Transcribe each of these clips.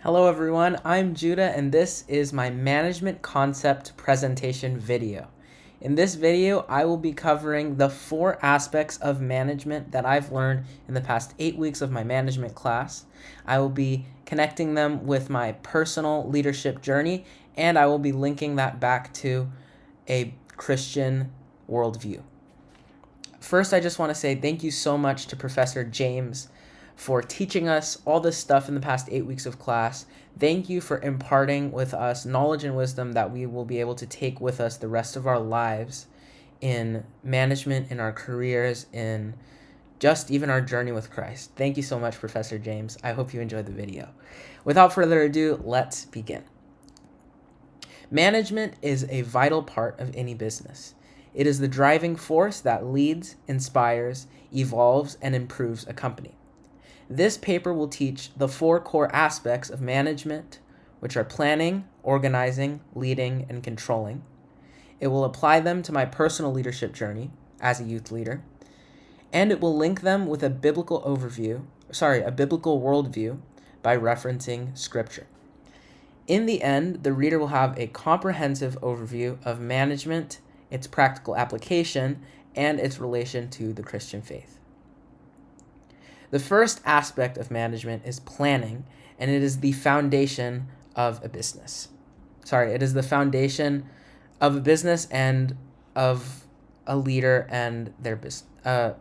Hello everyone, I'm Judah and this is my management concept presentation video. In this video, I will be covering the 4 aspects of management that I've learned in the past 8 weeks of my management class. I will be connecting them with my personal leadership journey, and I will be linking that back to a Christian worldview. First, I just want to say thank you so much to Professor James for teaching us all this stuff in the past 8 weeks of class. Thank you for imparting with us knowledge and wisdom that we will be able to take with us the rest of our lives in management, in our careers, in just even our journey with Christ. Thank you so much, Professor James. I hope you enjoyed the video. Without further ado, let's begin. Management is a vital part of any business. It is the driving force that leads, inspires, evolves, and improves a company. This paper will teach the 4 core aspects of management, which are planning, organizing, leading, and controlling. It will apply them to my personal leadership journey as a youth leader, and it will link them with a biblical worldview by referencing scripture. In the end, the reader will have a comprehensive overview of management, its practical application, and its relation to the Christian faith. The first aspect of management is planning, and it is the foundation of a business. It is the foundation of a business and of a leader and their business.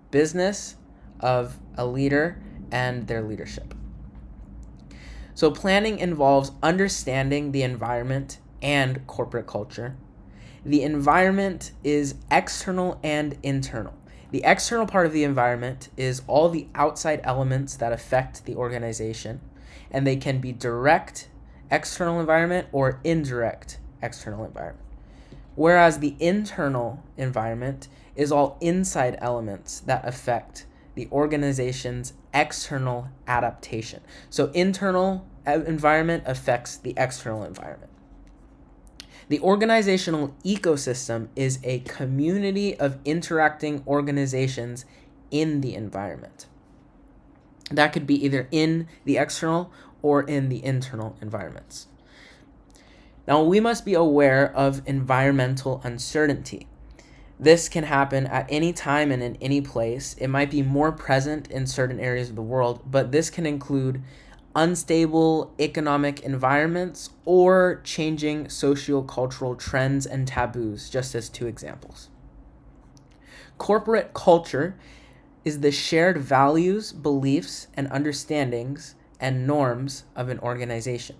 Business of a leader and their leadership. So planning involves understanding the environment and corporate culture. The environment is external and internal. The external part of the environment is all the outside elements that affect the organization, and they can be direct external environment or indirect external environment. Whereas the internal environment is all inside elements that affect the organization's external adaptation. So internal environment affects the external environment. The organizational ecosystem is a community of interacting organizations in the environment. That could be either in the external or in the internal environments. Now, we must be aware of environmental uncertainty. This can happen at any time and in any place. It might be more present in certain areas of the world, but this can include unstable economic environments or changing socio-cultural trends and taboos, just as 2 examples. Corporate culture is the shared values, beliefs, and understandings and norms of an organization.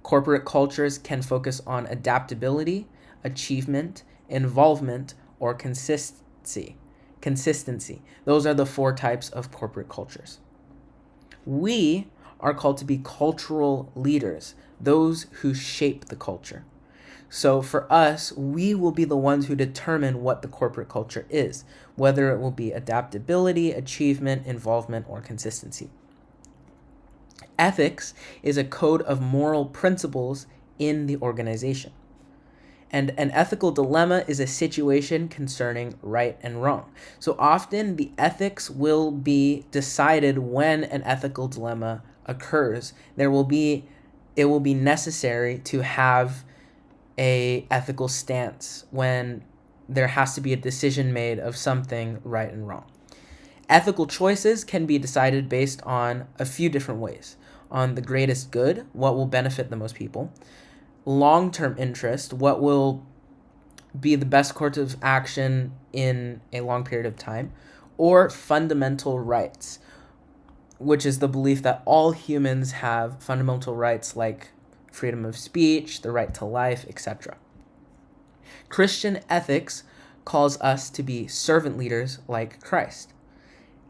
Corporate cultures can focus on adaptability, achievement, involvement, or consistency. Those are the 4 types of corporate cultures. We are called to be cultural leaders, those who shape the culture. So for us, we will be the ones who determine what the corporate culture is, whether it will be adaptability, achievement, involvement, or consistency. Ethics is a code of moral principles in the organization. And an ethical dilemma is a situation concerning right and wrong. So often the ethics will be decided when an ethical dilemma occurs. It will be necessary to have a ethical stance when there has to be a decision made of something right and wrong. Ethical choices can be decided based on a few different ways. On the greatest good, what will benefit the most people. Long-term interest, what will be the best course of action in a long period of time. Or fundamental rights, which is the belief that all humans have fundamental rights like freedom of speech, the right to life, etc. Christian ethics calls us to be servant leaders like Christ.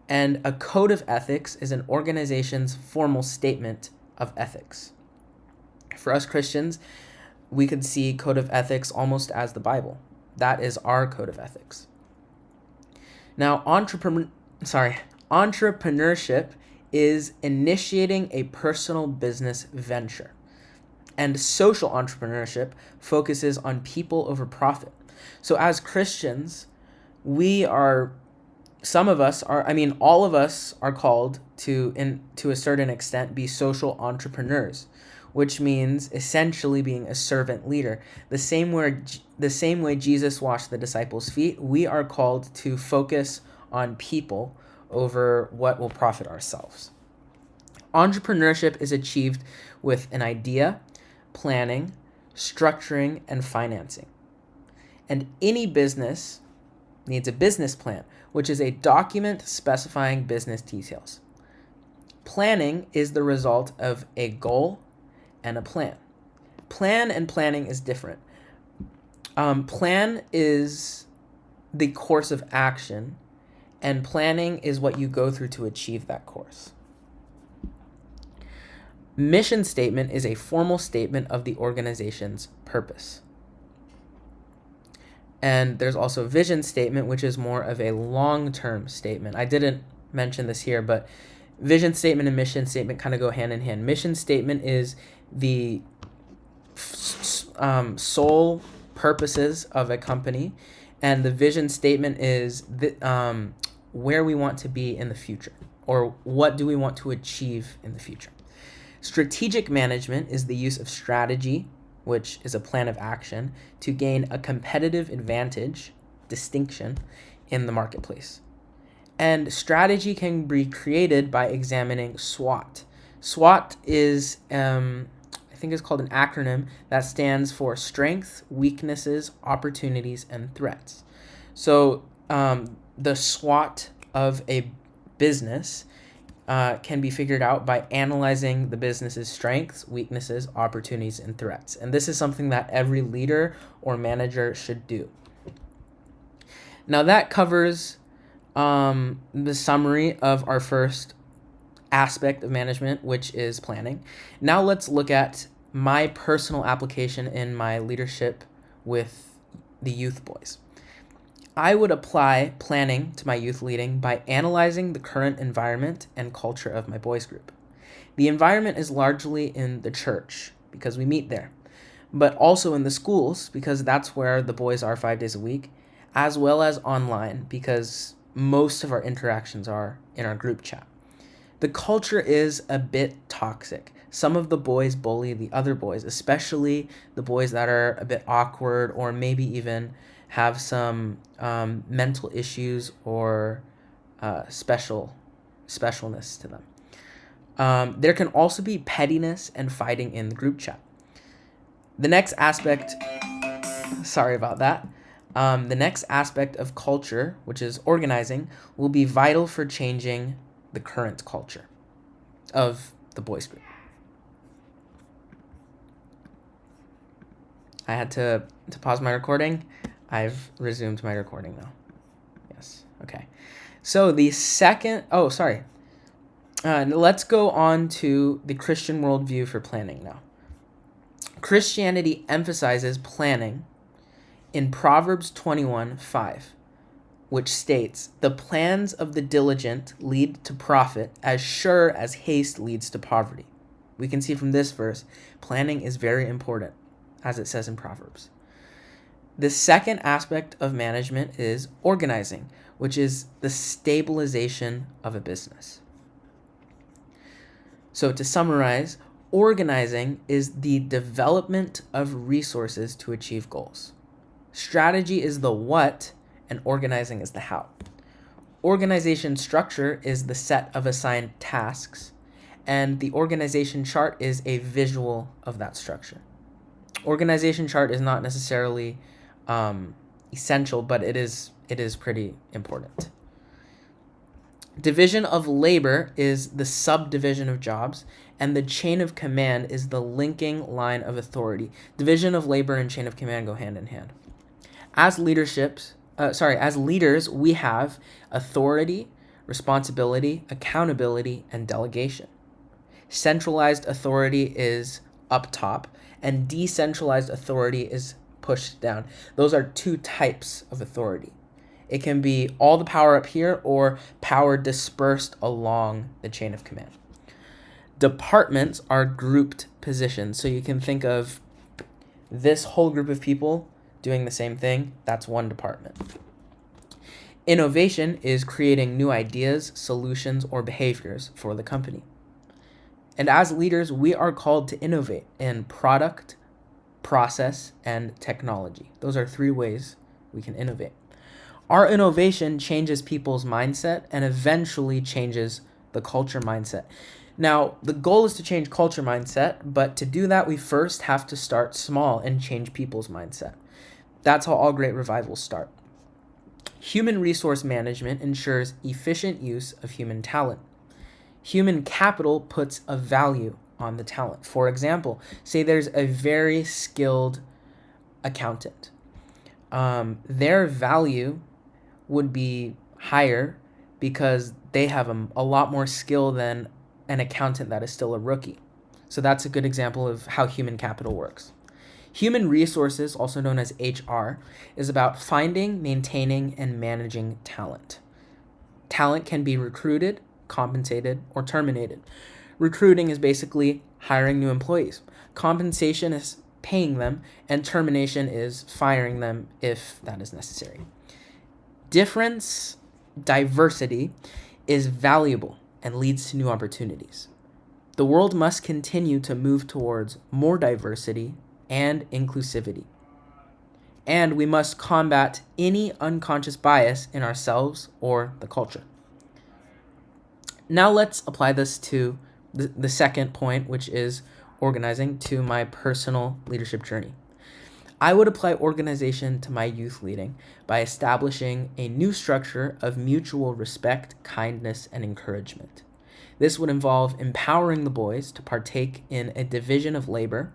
And a code of ethics is an organization's formal statement of ethics. For us Christians, we could see code of ethics almost as the Bible. That is our code of ethics. Now, entrepreneurship is initiating a personal business venture. And social entrepreneurship focuses on people over profit. So as Christians, we are some of us are, all of us are called to a certain extent, be social entrepreneurs, which means essentially being a servant leader. The same way Jesus washed the disciples' feet, we are called to focus on people over what will profit ourselves. Entrepreneurship is achieved with an idea, planning, structuring, and financing. And any business needs a business plan, which is a document specifying business details. Planning is the result of a goal and a plan. Plan and planning is different. Plan is the course of action, and planning is what you go through to achieve that course. Mission statement is a formal statement of the organization's purpose. And there's also vision statement, which is more of a long-term statement. I didn't mention this here, but vision statement and mission statement kind of go hand in hand. Mission statement is the sole purposes of a company, and the vision statement is where we want to be in the future, or what do we want to achieve in the future. Strategic management is the use of strategy, which is a plan of action, to gain a competitive advantage, distinction, in the marketplace. And strategy can be created by examining SWOT. SWOT is, I think it's called an acronym that stands for strengths, weaknesses, opportunities, and threats. So the SWOT of a business can be figured out by analyzing the business's strengths, weaknesses, opportunities, and threats. And this is something that every leader or manager should do. Now that covers the summary of our first aspect of management, which is planning. Now let's look at my personal application in my leadership with the youth boys. I would apply planning to my youth leading by analyzing the current environment and culture of my boys group. The environment is largely in the church because we meet there, but also in the schools because that's where the boys are 5 days a week, as well as online because most of our interactions are in our group chat. The culture is a bit toxic. Some of the boys bully the other boys, especially the boys that are a bit awkward or maybe even have some mental issues or specialness to them. There can also be pettiness and fighting in the group chat. The next aspect, sorry about that. The next aspect of culture, which is organizing, will be vital for changing the current culture of the boys group. I had to pause my recording. I've resumed my recording now. Yes. Okay. So the second, let's go on to the Christian worldview for planning now. Christianity emphasizes planning in Proverbs 21:5, which states, "The plans of the diligent lead to profit as sure as haste leads to poverty." We can see from this verse, planning is very important, as it says in Proverbs. The second aspect of management is organizing, which is the stabilization of a business. So to summarize, organizing is the development of resources to achieve goals. Strategy is the what, and organizing is the how. Organization structure is the set of assigned tasks, and the organization chart is a visual of that structure. Organization chart is not necessarily essential, but it is pretty important. Division of labor is the subdivision of jobs, and the chain of command is the linking line of authority. Division of labor and chain of command go hand in hand. As leaders, we have authority, responsibility, accountability, and delegation. Centralized authority is up top, and decentralized authority is pushed down. Those are two types of authority. It can be all the power up here or power dispersed along the chain of command. Departments are grouped positions. So you can think of this whole group of people doing the same thing. That's one department. Innovation is creating new ideas, solutions, or behaviors for the company. And as leaders, we are called to innovate in product, process, and technology. Those are 3 ways we can innovate. Our innovation changes people's mindset and eventually changes the culture mindset. Now, the goal is to change culture mindset, but to do that, we first have to start small and change people's mindset. That's how all great revivals start. Human resource management ensures efficient use of human talent. Human capital puts a value on the talent. For example, say there's a very skilled accountant. Their value would be higher because they have a lot more skill than an accountant that is still a rookie. So that's a good example of how human capital works. Human resources, also known as HR, is about finding, maintaining, and managing talent. Talent can be recruited, compensated, or terminated. Recruiting is basically hiring new employees. Compensation is paying them, and termination is firing them if that is necessary. Diversity is valuable and leads to new opportunities. The world must continue to move towards more diversity and inclusivity. And we must combat any unconscious bias in ourselves or the culture. Now let's apply this to the second point, which is organizing, to my personal leadership journey. I would apply organization to my youth leading by establishing a new structure of mutual respect, kindness, and encouragement. This would involve empowering the boys to partake in a division of labor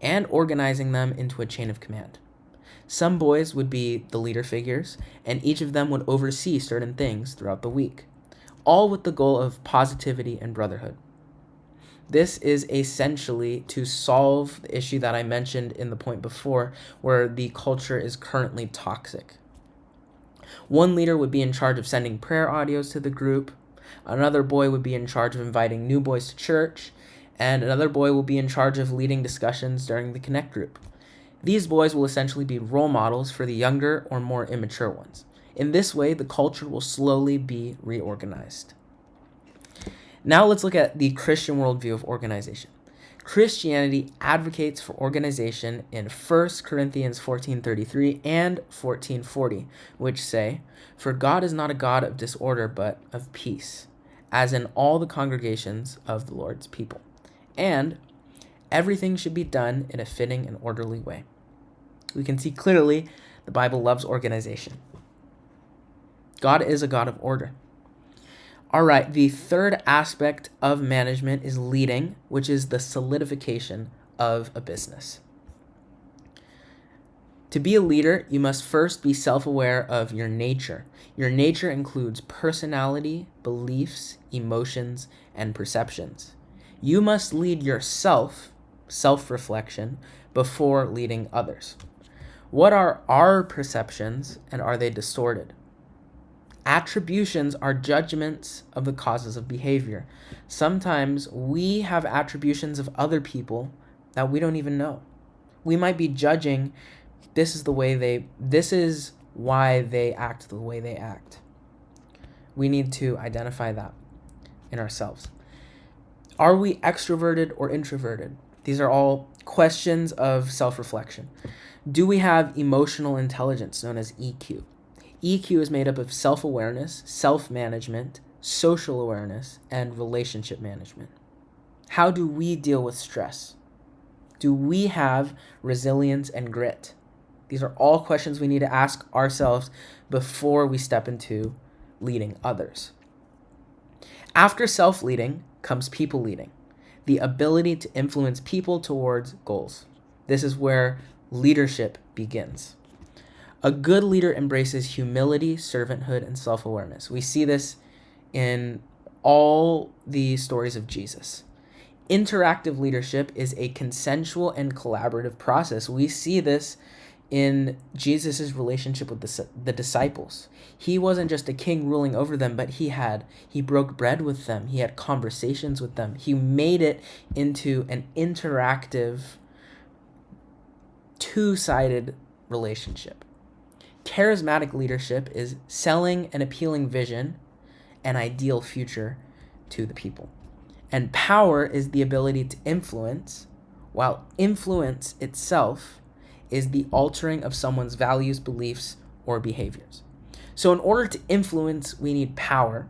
and organizing them into a chain of command. Some boys would be the leader figures, and each of them would oversee certain things throughout the week, all with the goal of positivity and brotherhood. This is essentially to solve the issue that I mentioned in the point before, where the culture is currently toxic. One leader would be in charge of sending prayer audios to the group. Another boy would be in charge of inviting new boys to church. And another boy will be in charge of leading discussions during the Connect group. These boys will essentially be role models for the younger or more immature ones. In this way, the culture will slowly be reorganized. Now let's look at the Christian worldview of organization. Christianity advocates for organization in 1 Corinthians 14:33 and 14:40, which say, "For God is not a God of disorder, but of peace, as in all the congregations of the Lord's people. And everything should be done in a fitting and orderly way." We can see clearly the Bible loves organization. God is a God of order. All right, the third aspect of management is leading, which is the solidification of a business. To be a leader, you must first be self-aware of your nature. Your nature includes personality, beliefs, emotions, and perceptions. You must lead yourself, self-reflection, before leading others. What are our perceptions, and are they distorted? Attributions are judgments of the causes of behavior. Sometimes we have attributions of other people that we don't even know. We might be judging, this is why they act the way they act. We need to identify that in ourselves. Are we extroverted or introverted? These are all questions of self-reflection. Do we have emotional intelligence, known as EQ? EQ is made up of self-awareness, self-management, social awareness, and relationship management. How do we deal with stress? Do we have resilience and grit? These are all questions we need to ask ourselves before we step into leading others. After self-leading comes people leading, the ability to influence people towards goals. This is where leadership begins. A good leader embraces humility, servanthood, and self-awareness. We see this in all the stories of Jesus. Interactive leadership is a consensual and collaborative process. We see this in Jesus' relationship with the disciples. He wasn't just a king ruling over them, but he broke bread with them. He had conversations with them. He made it into an interactive, two-sided relationship. Charismatic leadership is selling an appealing vision, an ideal future to the people. And power is the ability to influence, while influence itself is the altering of someone's values, beliefs, or behaviors. So in order to influence, we need power.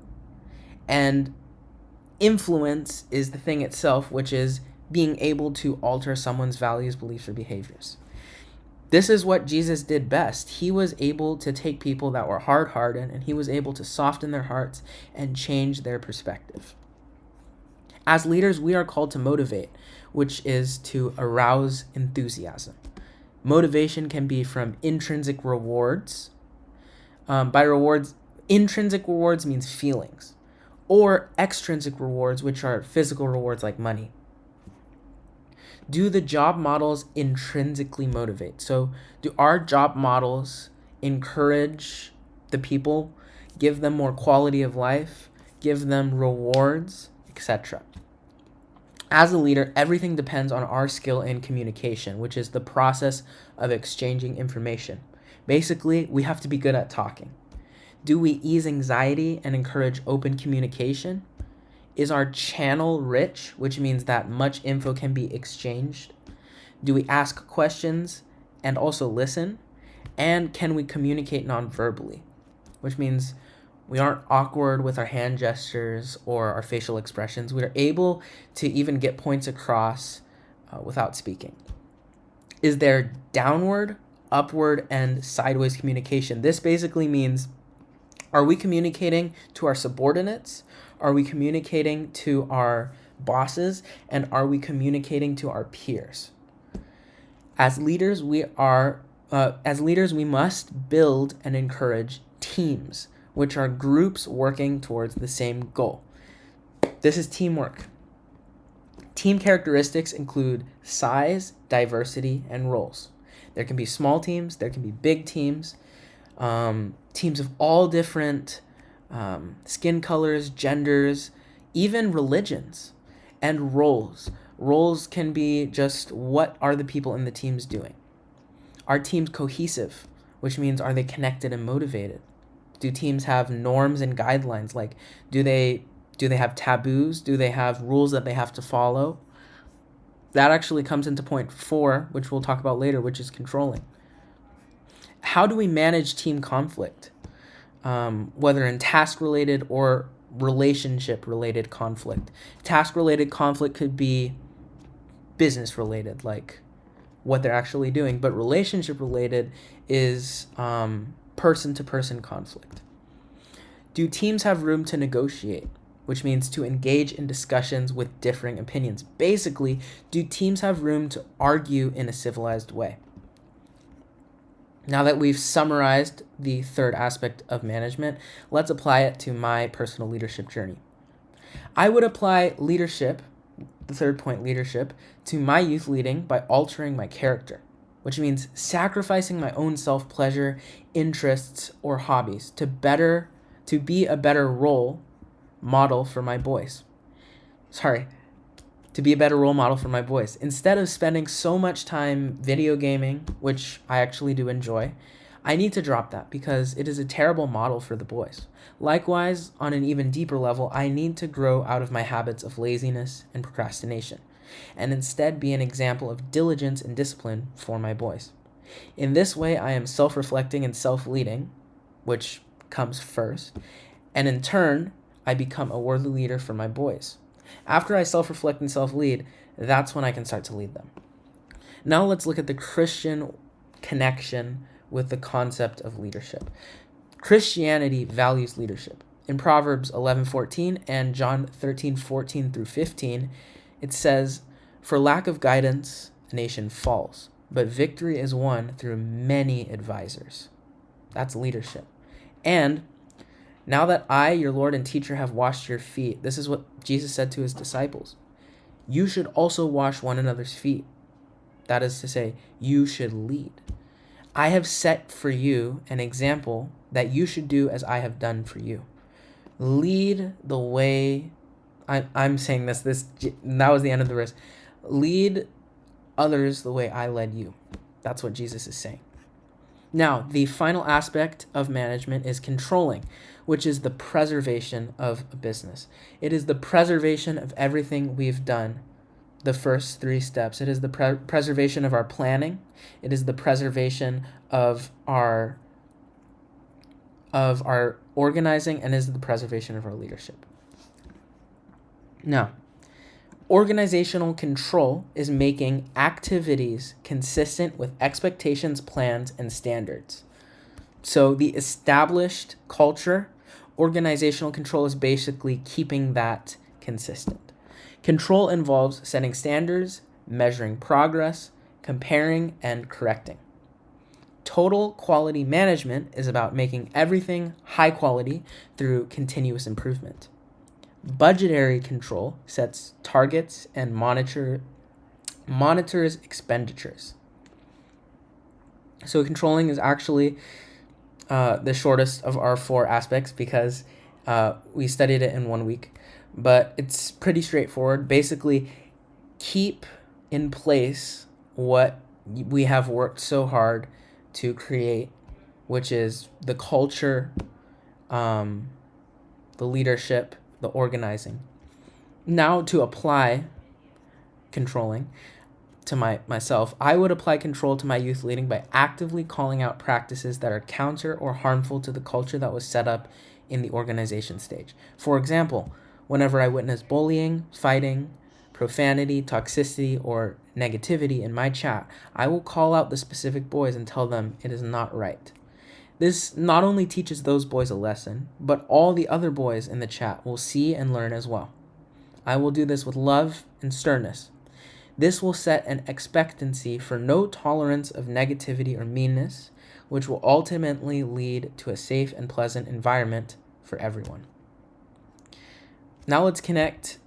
And influence is the thing itself, which is being able to alter someone's values, beliefs, or behaviors. This is what Jesus did best. He was able to take people that were hard-hearted, and he was able to soften their hearts and change their perspective. As leaders, we are called to motivate, which is to arouse enthusiasm. Motivation can be from intrinsic rewards. By rewards, intrinsic rewards means feelings, or extrinsic rewards, which are physical rewards like money. Do the job models intrinsically motivate? So do our job models encourage the people, give them more quality of life, give them rewards, etc.? As a leader, everything depends on our skill in communication, which is the process of exchanging information. Basically, we have to be good at talking. Do we ease anxiety and encourage open communication? Is our channel rich, which means that much info can be exchanged? Do we ask questions and also listen? And can we communicate non-verbally, which means we aren't awkward with our hand gestures or our facial expressions. We are able to even get points across without speaking. Is there downward, upward, and sideways communication? This basically means, are we communicating to our subordinates? Are we communicating to our bosses? And are we communicating to our peers? As leaders, we must build and encourage teams, which are groups working towards the same goal. This is teamwork. Team characteristics include size, diversity, and roles. There can be small teams, there can be big teams, teams of all different skin colors, genders, even religions, and roles. Roles can be just what are the people in the teams doing. Are teams cohesive, which means are they connected and motivated? Do teams have norms and guidelines? Like, do they have taboos? Do they have rules that they have to follow? That actually comes into point 4, which we'll talk about later, which is controlling. How do we manage team conflict? Whether in task-related or relationship-related conflict. Task-related conflict could be business-related, like what they're actually doing, but relationship-related is person-to-person conflict. Do teams have room to negotiate, which means to engage in discussions with differing opinions? Basically, do teams have room to argue in a civilized way? Now that we've summarized the third aspect of management, let's apply it to my personal leadership journey. I would apply leadership, the third point, leadership, to my youth leading by altering my character, which means sacrificing my own self-pleasure, interests, or hobbies to be a better role model for my boys. Instead of spending so much time video gaming, which I actually do enjoy, I need to drop that because it is a terrible model for the boys. Likewise, on an even deeper level, I need to grow out of my habits of laziness and procrastination, and instead be an example of diligence and discipline for my boys. In this way, I am self-reflecting and self-leading, which comes first, and in turn, I become a worthy leader for my boys. After I self-reflect and self-lead, that's when I can start to lead them. Now let's look at the Christian connection with the concept of leadership. Christianity values leadership. In Proverbs 11:14 and John 13:14 through 15, it says, "For lack of guidance, a nation falls, but victory is won through many advisors." That's leadership. And now that I, your Lord and teacher, have washed your feet, this is what Jesus said to his disciples. You should also wash one another's feet. That is to say, you should lead. I have set for you an example that you should do as I have done for you. Lead the way, I'm saying this, that was the end of the verse. Lead others the way I led you. That's what Jesus is saying. Now, the final aspect of management is controlling, which is the preservation of a business. It is the preservation of everything we've done, the first three steps. It is the preservation of our planning. It is the preservation of our organizing, and is the preservation of our leadership. Now, organizational control is making activities consistent with expectations, plans, and standards. So the established culture, organizational control is basically keeping that consistent. Control involves setting standards, measuring progress, comparing, and correcting. Total quality management is about making everything high quality through continuous improvement. Budgetary control sets targets and monitors expenditures. So controlling is actually the shortest of our four aspects because we studied it in 1 week, but it's pretty straightforward. Basically, keep in place what we have worked so hard to create, which is the culture, the leadership, the organizing. Now, to apply controlling to myself, I would apply control to my youth leading by actively calling out practices that are counter or harmful to the culture that was set up in the organization stage. For example, whenever I witness bullying, fighting, profanity, toxicity, or negativity in my chat, I will call out the specific boys and tell them it is not right. This not only teaches those boys a lesson, but all the other boys in the chat will see and learn as well. I will do this with love and sternness. This will set an expectancy for no tolerance of negativity or meanness, which will ultimately lead to a safe and pleasant environment for everyone. Now let's connect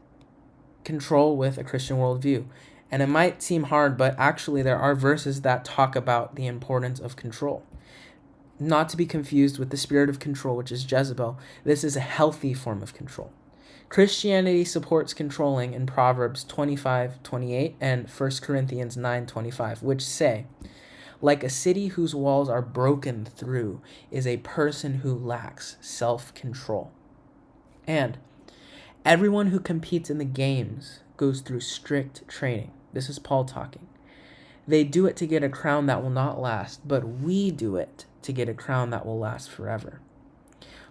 control with a Christian worldview. And it might seem hard, but actually there are verses that talk about the importance of control. Not to be confused with the spirit of control, which is Jezebel. This is a healthy form of control. Christianity supports controlling in Proverbs 25:28 and 1 Corinthians 9:25, which say, like a city whose walls are broken through is a person who lacks self-control. And everyone who competes in the games goes through strict training. This is Paul talking. They do it to get a crown that will not last, but we do it to get a crown that will last forever.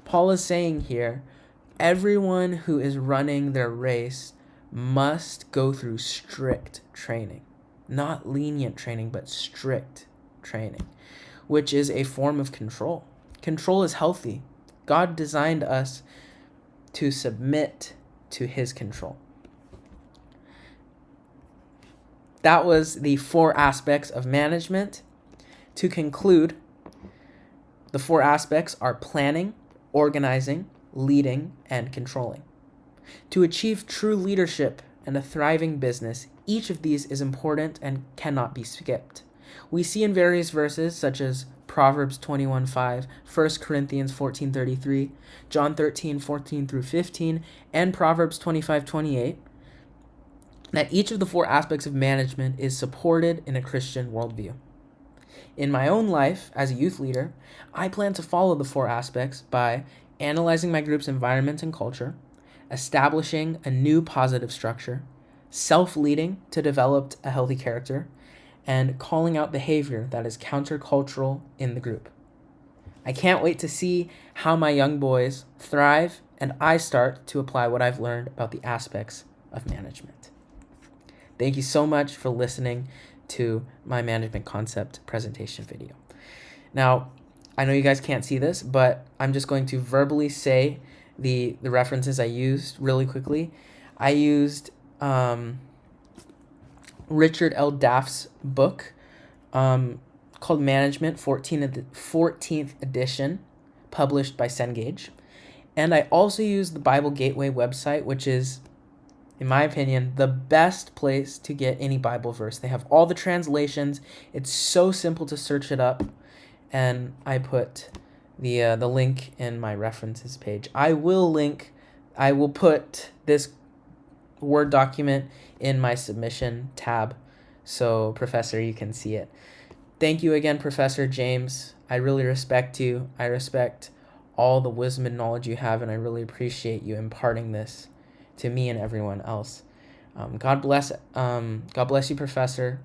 Paul is saying here, everyone who is running their race must go through strict training. Not lenient training, but strict training, which is a form of control. Control is healthy. God designed us to submit to his control. That was the 4 aspects of management. To conclude, the 4 aspects are planning, organizing, leading, and controlling. To achieve true leadership and a thriving business, each of these is important and cannot be skipped. We see in various verses such as Proverbs 21:5, 1 Corinthians 14:33, John 13:14 through 15, and Proverbs 25:28, that each of the 4 aspects of management is supported in a Christian worldview. In my own life as a youth leader, I plan to follow the 4 aspects by analyzing my group's environment and culture, establishing a new positive structure, self-leading to develop a healthy character, and calling out behavior that is countercultural in the group. I can't wait to see how my young boys thrive and I start to apply what I've learned about the aspects of management. Thank you so much for listening to my management concept presentation video. Now, I know you guys can't see this, but I'm just going to verbally say the references I used really quickly. I used Richard L. Daff's book called Management, 14th edition, published by Cengage. And I also used the Bible Gateway website, which is, in my opinion, the best place to get any Bible verse. They have all the translations. It's so simple to search it up. And I put the link in my references page. I will put this Word document in my submission tab, so Professor, you can see it. Thank you again, Professor James. I really respect you. I respect all the wisdom and knowledge you have, and I really appreciate you imparting this to me and everyone else. God bless. God bless you, Professor.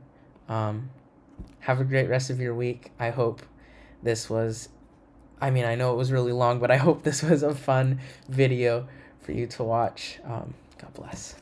Have a great rest of your week. I hope this was. I mean, I know it was really long, but I hope this was a fun video for you to watch. God bless.